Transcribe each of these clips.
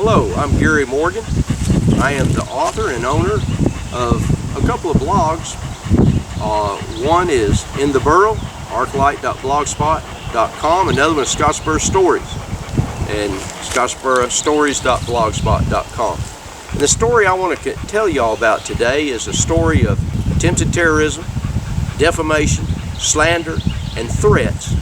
Hello, I'm Gary Morgan. I am the author and owner of a couple of blogs. One is In the Borough, arclight.blogspot.com. Another one is Scottsboro Stories and scottsborostories.blogspot.com. And the story I want to tell you all about today is a story of attempted terrorism, defamation, slander, and threats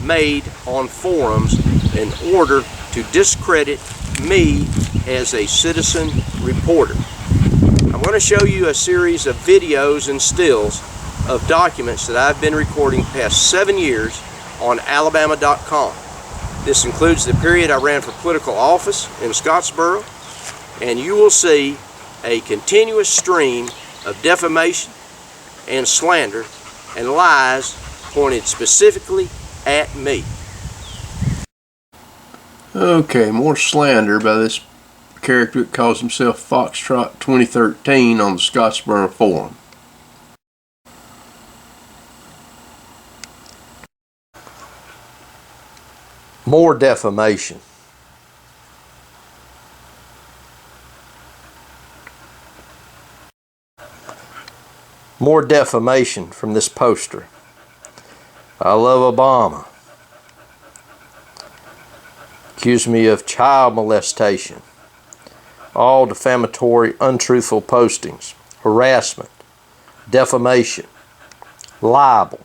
made on forums in order to discredit me as a citizen reporter. I'm going to show you a series of videos and stills of documents that I've been recording the past 7 years on alabama.com. This includes the period I ran for political office in Scottsboro, and you will see a continuous stream of defamation and slander and lies pointed specifically at me. Okay, more slander by this character that calls himself Foxtrot 2013 on the Scottsboro forum. More defamation. More defamation from this poster. I love Obama. Accused me of child molestation. All defamatory, untruthful postings. Harassment. Defamation. Libel.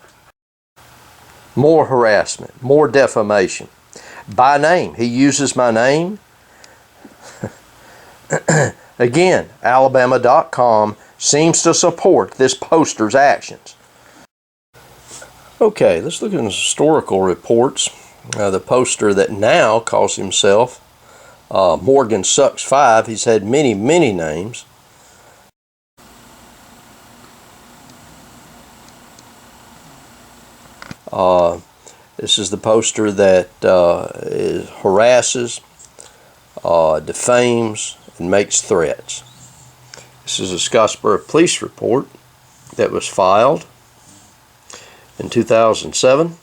More harassment. More defamation. By name. He uses my name. Again, alabama.com seems to support this poster's actions. Okay, let's look at the historical reports. The poster that now calls himself Morgan Sucks 5. He's had many names. This is the poster that harasses, defames, and makes threats. This is a Scottsboro police report that was filed in 2007.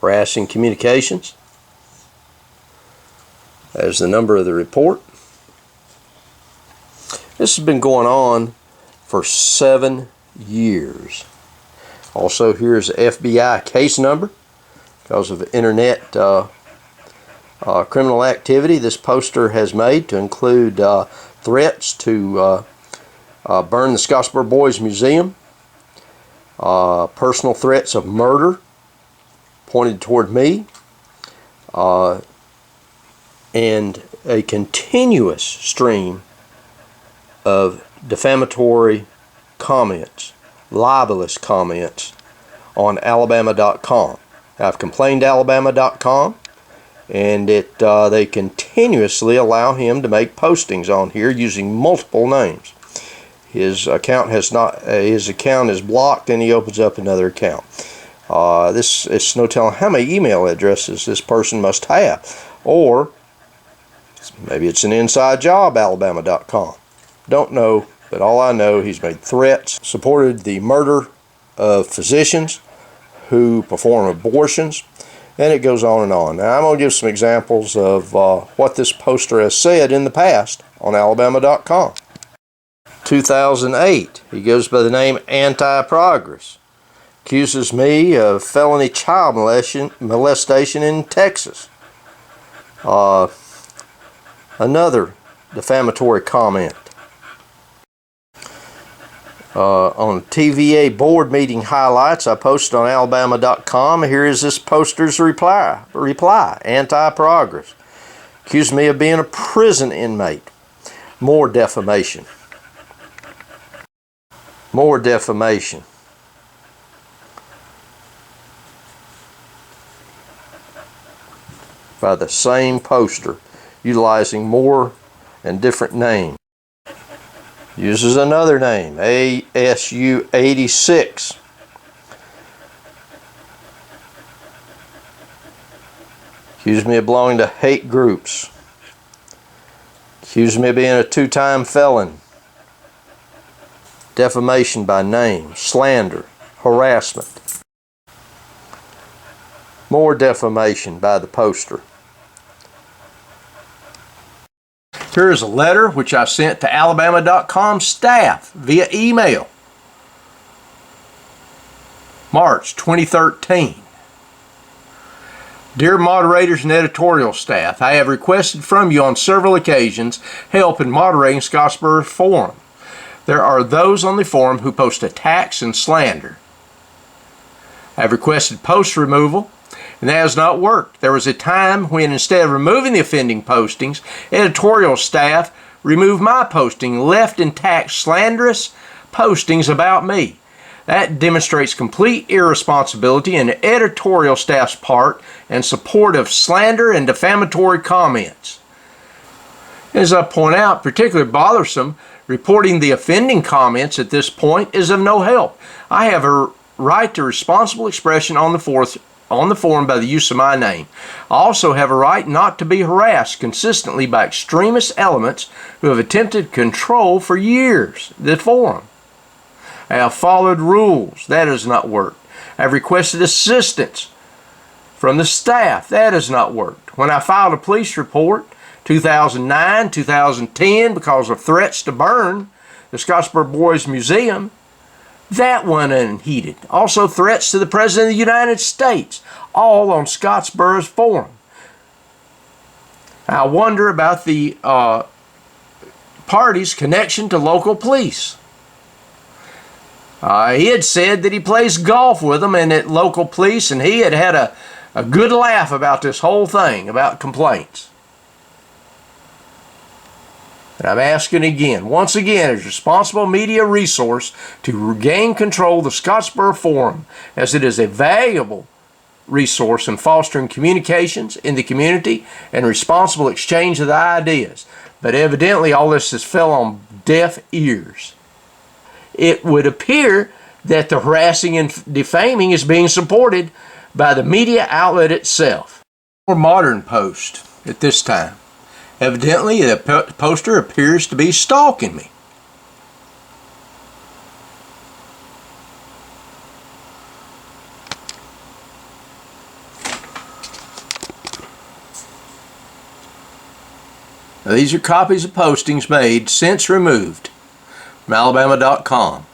Harassing communications. There's the number of the report. This has been going on for 7 years. Also, here's the FBI case number because of internet criminal activity this poster has made to include threats to burn the Scottsboro Boys Museum, personal threats of murder pointed toward me, and a continuous stream of defamatory comments, libelous comments on alabama.com. I've complained to alabama.com, and they continuously allow him to make postings on here using multiple names. His account is blocked, and he opens up another account. It's no telling how many email addresses this person must have, or maybe it's an inside job, alabama.com. Don't know, but all I know, he's made threats, supported the murder of physicians who perform abortions, and it goes on and on. Now, I'm going to give some examples of what this poster has said in the past on alabama.com. 2008, he goes by the name Anti-Progress. Accuses me of felony child molestation in Texas. Another defamatory comment. On TVA board meeting highlights I posted on alabama.com, here is this poster's reply. Anti-Progress. Accused me of being a prison inmate. More defamation. More defamation. By the same poster, utilizing more and different names. Uses another name, ASU86. Accused me of belonging to hate groups. Accused me of being a 2-time felon. Defamation by name, slander, harassment. More defamation by the poster. Here is a letter which I sent to Alabama.com staff via email, March 2013. Dear moderators and editorial staff, I have requested from you on several occasions help in moderating Scottsboro forum. There are those on the forum who post attacks and slander. I have requested post removal, and that has not worked. There was a time when instead of removing the offending postings, editorial staff removed my posting and left intact slanderous postings about me. That demonstrates complete irresponsibility in the editorial staff's part and support of slander and defamatory comments. As I point out, particularly bothersome, reporting the offending comments at this point is of no help. I have a right to responsible expression on the forum by the use of my name. I also have a right not to be harassed consistently by extremist elements who have attempted to control for years the forum. I have followed rules. That has not worked. I have requested assistance from the staff. That has not worked. When I filed a police report, 2009, 2010, because of threats to burn the Scottsboro Boys Museum, that went unheeded. Also threats to the President of the United States, all on Scottsboro's forum. I wonder about the party's connection to local police. He had said that he plays golf with them and at local police, and he had had a good laugh about this whole thing, about complaints. And I'm asking again, once again, as a responsible media resource to regain control of the Scottsboro Forum, as it is a valuable resource in fostering communications in the community and responsible exchange of the ideas. But evidently all this has fell on deaf ears. It would appear that the harassing and defaming is being supported by the media outlet itself. More modern post at this time. Evidently, the poster appears to be stalking me. Now, these are copies of postings made since removed from Alabama.com.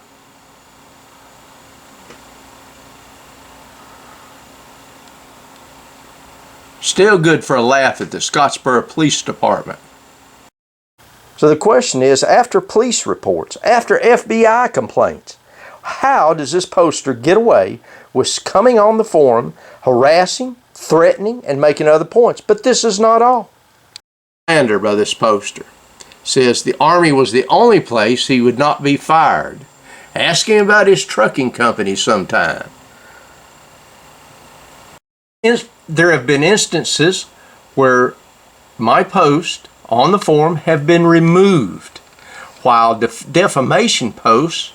Still good for a laugh at the Scottsboro Police Department. So the question is, after police reports, after FBI complaints, how does this poster get away with coming on the forum, harassing, threatening, and making other points? But this is not all. Slander by this poster says the Army was the only place he would not be fired. Ask him about his trucking company sometime. There have been instances where my posts on the forum have been removed, while defamation posts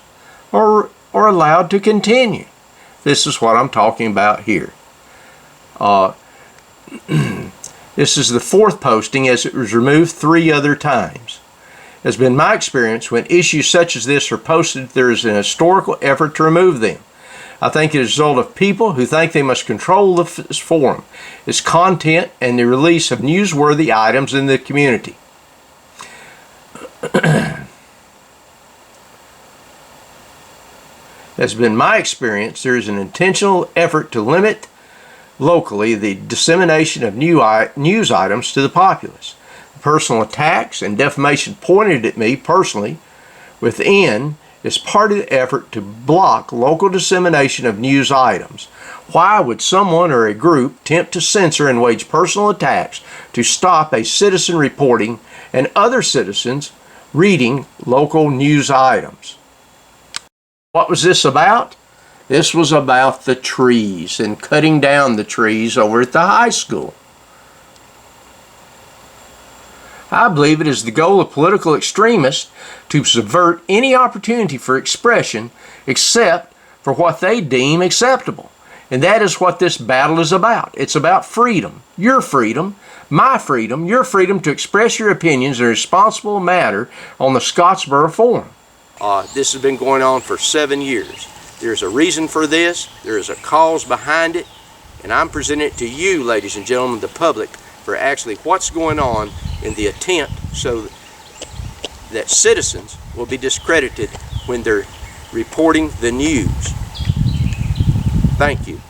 are allowed to continue. This is what I'm talking about here. This is the fourth posting, as it was removed 3 other times. It has been my experience when issues such as this are posted, there is an historical effort to remove them. I think it is a result of people who think they must control the forum, its content, and the release of newsworthy items in the community. As has been my experience, there is an intentional effort to limit locally the dissemination of news items to the populace. Personal attacks and defamation pointed at me personally within is part of the effort to block local dissemination of news items. Why would someone or a group attempt to censor and wage personal attacks to stop a citizen reporting and other citizens reading local news items? What was this about? This was about the trees and cutting down the trees over at the high school. I believe it is the goal of political extremists to subvert any opportunity for expression except for what they deem acceptable. And that is what this battle is about. It's about freedom, your freedom, my freedom, your freedom to express your opinions in a responsible manner on the Scottsboro Forum. This has been going on for 7 years. There's a reason for this, there is a cause behind it, and I'm presenting it to you, ladies and gentlemen, the public, for actually what's going on in the attempt so that citizens will be discredited when they're reporting the news. Thank you.